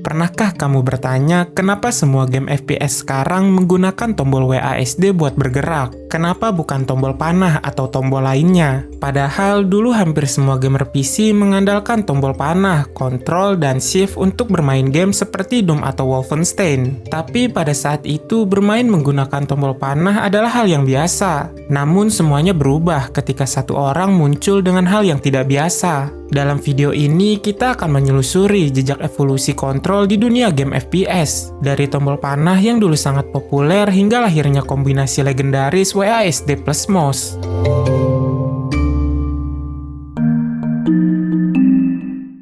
Pernahkah kamu bertanya kenapa semua game FPS sekarang menggunakan tombol WASD buat bergerak? Kenapa bukan tombol panah atau tombol lainnya? Padahal dulu hampir semua gamer PC mengandalkan tombol panah, kontrol, dan shift untuk bermain game seperti Doom atau Wolfenstein. Tapi pada saat itu bermain menggunakan tombol panah adalah hal yang biasa. Namun semuanya berubah ketika satu orang muncul dengan hal yang tidak biasa. Dalam video ini, kita akan menyelusuri jejak evolusi kontrol di dunia game FPS. Dari tombol panah yang dulu sangat populer hingga lahirnya kombinasi legendaris WASD plus mouse.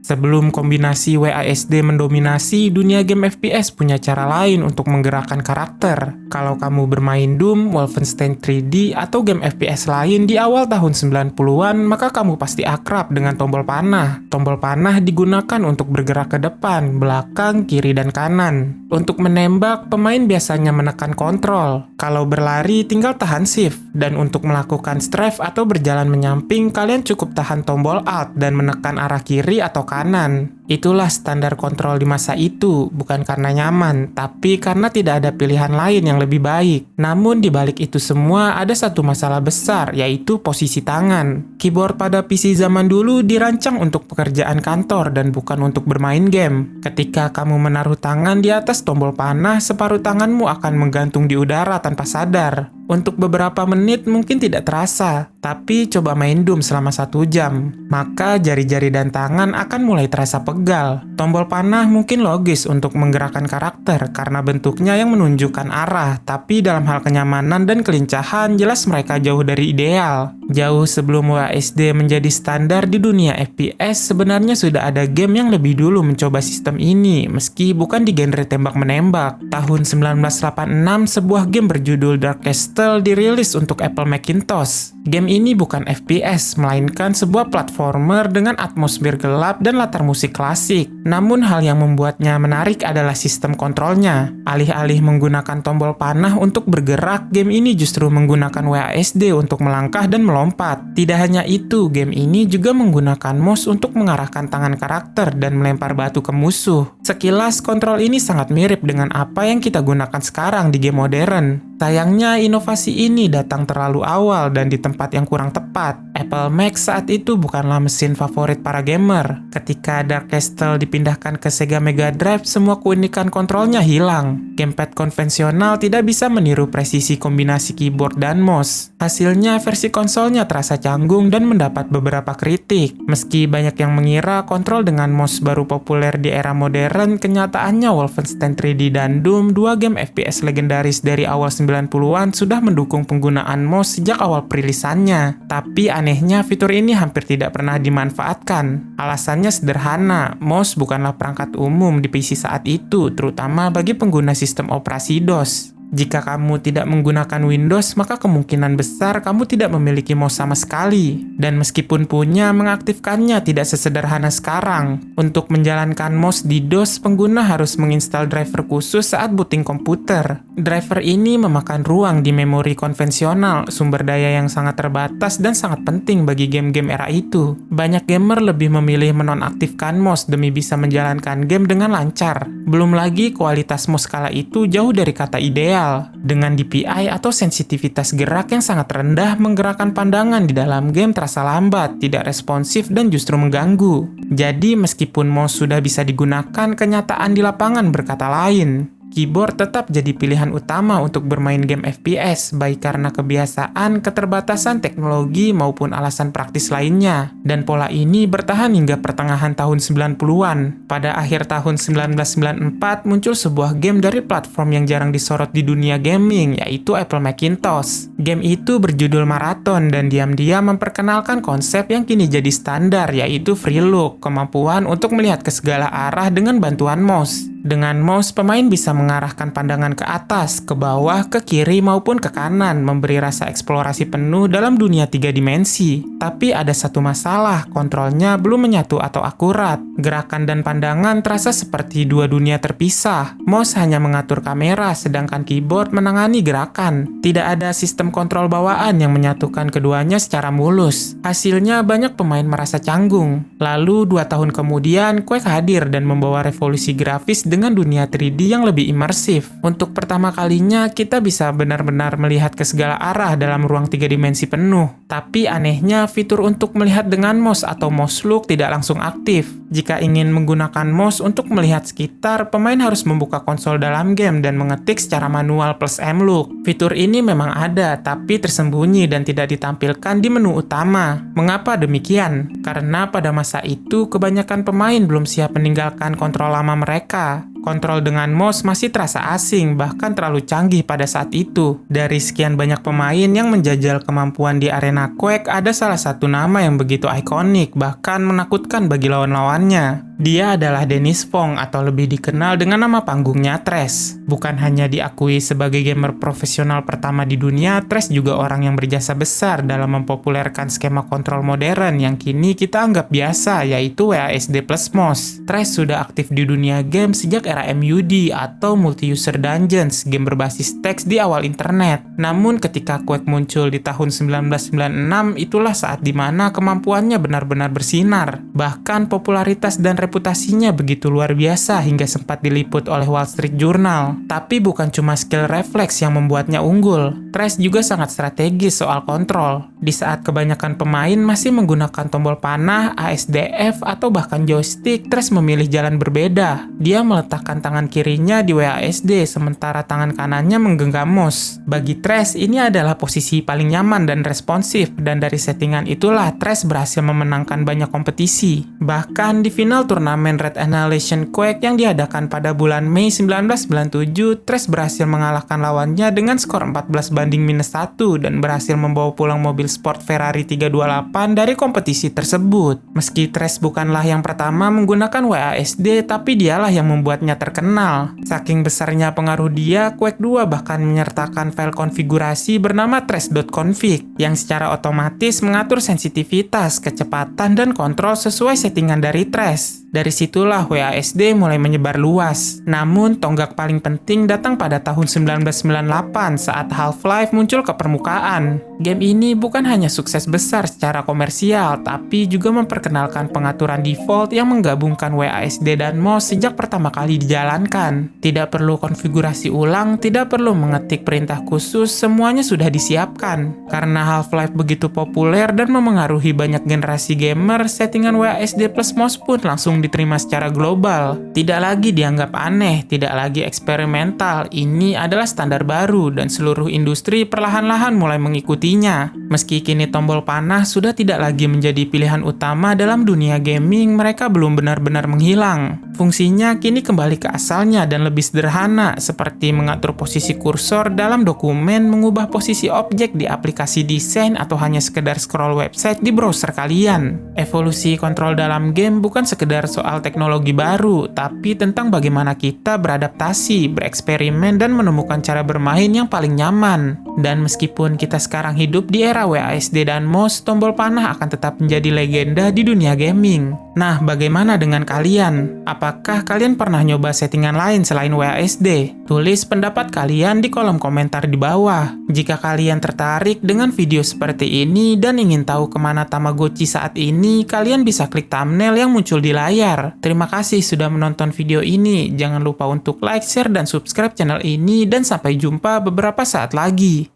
Sebelum kombinasi WASD mendominasi, dunia game FPS punya cara lain untuk menggerakkan karakter. Kalau kamu bermain Doom, Wolfenstein 3D, atau game FPS lain di awal tahun 90-an, maka kamu pasti akrab dengan tombol panah. Tombol panah digunakan untuk bergerak ke depan, belakang, kiri, dan kanan. Untuk menembak, pemain biasanya menekan kontrol. Kalau berlari, tinggal tahan shift. Dan untuk melakukan strafe atau berjalan menyamping, kalian cukup tahan tombol Alt dan menekan arah kiri atau kanan. Itulah standar kontrol di masa itu, bukan karena nyaman, tapi karena tidak ada pilihan lain yang lebih baik. Namun di balik itu semua ada satu masalah besar, yaitu posisi tangan. Keyboard pada PC zaman dulu dirancang untuk pekerjaan kantor dan bukan untuk bermain game. Ketika kamu menaruh tangan di atas tombol panah, separuh tanganmu akan menggantung di udara tanpa sadar. Untuk beberapa menit mungkin tidak terasa, tapi coba main Doom selama 1 jam. Maka jari-jari dan tangan akan mulai terasa pegal. Tombol panah mungkin logis untuk menggerakkan karakter karena bentuknya yang menunjukkan arah, tapi dalam hal kenyamanan dan kelincahan jelas mereka jauh dari ideal. Jauh sebelum WASD menjadi standar di dunia FPS, sebenarnya sudah ada game yang lebih dulu mencoba sistem ini, meski bukan di genre tembak-menembak. Tahun 1986, sebuah game berjudul Dark Castle dirilis untuk Apple Macintosh. Game ini bukan FPS, melainkan sebuah platformer dengan atmosfer gelap dan latar musik klasik. Namun hal yang membuatnya menarik adalah sistem kontrolnya. Alih-alih menggunakan tombol panah untuk bergerak, game ini justru menggunakan WASD untuk melangkah dan melompat. Tidak hanya itu, game ini juga menggunakan mouse untuk mengarahkan tangan karakter dan melempar batu ke musuh. Sekilas, kontrol ini sangat mirip dengan apa yang kita gunakan sekarang di game modern. Sayangnya, inovasi ini datang terlalu awal dan di tempat yang kurang tepat. Apple Mac saat itu bukanlah mesin favorit para gamer. Ketika Dark Castle dipindahkan ke Sega Mega Drive, semua keunikan kontrolnya hilang. Gamepad konvensional tidak bisa meniru presisi kombinasi keyboard dan mouse. Hasilnya, versi konsolnya terasa canggung dan mendapat beberapa kritik. Meski banyak yang mengira kontrol dengan mouse baru populer di era modern, kenyataannya Wolfenstein 3D dan Doom, 2 game FPS legendaris dari awal 90-an, sudah mendukung penggunaan mouse sejak awal perilisannya. Tapi anehnya, fitur ini hampir tidak pernah dimanfaatkan. Alasannya sederhana, mouse bukanlah perangkat umum di PC saat itu, terutama bagi pengguna sistem operasi DOS. Jika kamu tidak menggunakan Windows, maka kemungkinan besar kamu tidak memiliki mouse sama sekali. Dan meskipun punya, mengaktifkannya tidak sesederhana sekarang. Untuk menjalankan mouse di DOS, pengguna harus menginstal driver khusus saat booting komputer. Driver ini memakan ruang di memori konvensional, sumber daya yang sangat terbatas dan sangat penting bagi game-game era itu. Banyak gamer lebih memilih menonaktifkan mouse demi bisa menjalankan game dengan lancar. Belum lagi kualitas mouse kala itu jauh dari kata ideal. Dengan DPI atau sensitivitas gerak yang sangat rendah, menggerakkan pandangan di dalam game terasa lambat, tidak responsif, dan justru mengganggu. Jadi meskipun mouse sudah bisa digunakan, kenyataan di lapangan berkata lain. Keyboard tetap jadi pilihan utama untuk bermain game FPS, baik karena kebiasaan, keterbatasan teknologi, maupun alasan praktis lainnya. Dan pola ini bertahan hingga pertengahan tahun 90-an. Pada akhir tahun 1994, muncul sebuah game dari platform yang jarang disorot di dunia gaming, yaitu Apple Macintosh. Game itu berjudul Marathon dan diam-diam memperkenalkan konsep yang kini jadi standar, yaitu free look, kemampuan untuk melihat ke segala arah dengan bantuan mouse. Dengan mouse, pemain bisa mengarahkan pandangan ke atas, ke bawah, ke kiri, maupun ke kanan, memberi rasa eksplorasi penuh dalam dunia 3 dimensi. Tapi ada satu masalah, kontrolnya belum menyatu atau akurat. Gerakan dan pandangan terasa seperti 2 dunia terpisah. Mouse hanya mengatur kamera, sedangkan keyboard menangani gerakan. Tidak ada sistem kontrol bawaan yang menyatukan keduanya secara mulus. Hasilnya, banyak pemain merasa canggung. Lalu, 2 tahun kemudian, Quake hadir dan membawa revolusi grafis dengan dunia 3D yang lebih imersif. Untuk pertama kalinya, kita bisa benar-benar melihat ke segala arah dalam ruang 3 dimensi penuh. Tapi anehnya, fitur untuk melihat dengan mouse atau mouse look tidak langsung aktif. Jika ingin menggunakan mouse untuk melihat sekitar, pemain harus membuka konsol dalam game dan mengetik secara manual plus M-Look. Fitur ini memang ada, tapi tersembunyi dan tidak ditampilkan di menu utama. Mengapa demikian? Karena pada masa itu, kebanyakan pemain belum siap meninggalkan kontrol lama mereka. Kontrol dengan mouse masih terasa asing, bahkan terlalu canggih pada saat itu. Dari sekian banyak pemain yang menjajal kemampuan di arena Quake, ada salah satu nama yang begitu ikonik, bahkan menakutkan bagi lawan-lawannya. Dia adalah Dennis Fong atau lebih dikenal dengan nama panggungnya Thresh. Bukan hanya diakui sebagai gamer profesional pertama di dunia, Thresh juga orang yang berjasa besar dalam mempopulerkan skema kontrol modern yang kini kita anggap biasa, yaitu WASD plus mouse. Thresh sudah aktif di dunia game sejak era MUD atau Multi-User Dungeons, game berbasis teks di awal internet. Namun ketika Quake muncul di tahun 1996, itulah saat dimana kemampuannya benar-benar bersinar. Bahkan popularitas dan reputasinya begitu luar biasa hingga sempat diliput oleh Wall Street Journal. Tapi bukan cuma skill refleks yang membuatnya unggul. Thresh juga sangat strategis soal kontrol. Di saat kebanyakan pemain masih menggunakan tombol panah, ASDF, atau bahkan joystick, Thresh memilih jalan berbeda. Dia meletakkan tangan kirinya di WASD, sementara tangan kanannya menggenggam mouse. Bagi Thresh, ini adalah posisi paling nyaman dan responsif, dan dari settingan itulah Thresh berhasil memenangkan banyak kompetisi. Bahkan di final turnamen Red Annihilation Quake yang diadakan pada bulan Mei 1997, Thresh berhasil mengalahkan lawannya dengan skor 14-1 dan berhasil membawa pulang mobil sport Ferrari 328 dari kompetisi tersebut. Meski Thresh bukanlah yang pertama menggunakan WASD, tapi dialah yang membuatnya terkenal. Saking besarnya pengaruh dia, Quake 2 bahkan menyertakan file konfigurasi bernama thresh.config yang secara otomatis mengatur sensitivitas, kecepatan, dan kontrol sesuai settingan dari Thresh. Dari situlah WASD mulai menyebar luas. Namun, tonggak paling penting datang pada tahun 1998 saat Half-Life muncul ke permukaan. Game ini bukan hanya sukses besar secara komersial, tapi juga memperkenalkan pengaturan default yang menggabungkan WASD dan mouse sejak pertama kali dijalankan. Tidak perlu konfigurasi ulang, tidak perlu mengetik perintah khusus, semuanya sudah disiapkan. Karena Half-Life begitu populer dan memengaruhi banyak generasi gamer, settingan WASD plus mouse pun langsung diterima secara global. Tidak lagi dianggap aneh, tidak lagi eksperimental. Ini adalah standar baru dan seluruh industri perlahan-lahan mulai mengikutinya. Meski kini tombol panah sudah tidak lagi menjadi pilihan utama dalam dunia gaming, mereka belum benar-benar menghilang. Fungsinya kini kembali ke asalnya dan lebih sederhana, seperti mengatur posisi kursor dalam dokumen, mengubah posisi objek di aplikasi desain, atau hanya sekedar scroll website di browser kalian. Evolusi kontrol dalam game bukan sekedar soal teknologi baru, tapi tentang bagaimana kita beradaptasi, bereksperimen, dan menemukan cara bermain yang paling nyaman. Dan meskipun kita sekarang hidup di era WASD dan mouse, tombol panah akan tetap menjadi legenda di dunia gaming. Nah, bagaimana dengan kalian? Apakah kalian pernah nyoba settingan lain selain WASD? Tulis pendapat kalian di kolom komentar di bawah. Jika kalian tertarik dengan video seperti ini dan ingin tahu kemana Tamagotchi saat ini, kalian bisa klik thumbnail yang muncul di layar. Terima kasih sudah menonton video ini. Jangan lupa untuk like, share, dan subscribe channel ini, dan sampai jumpa beberapa saat lagi.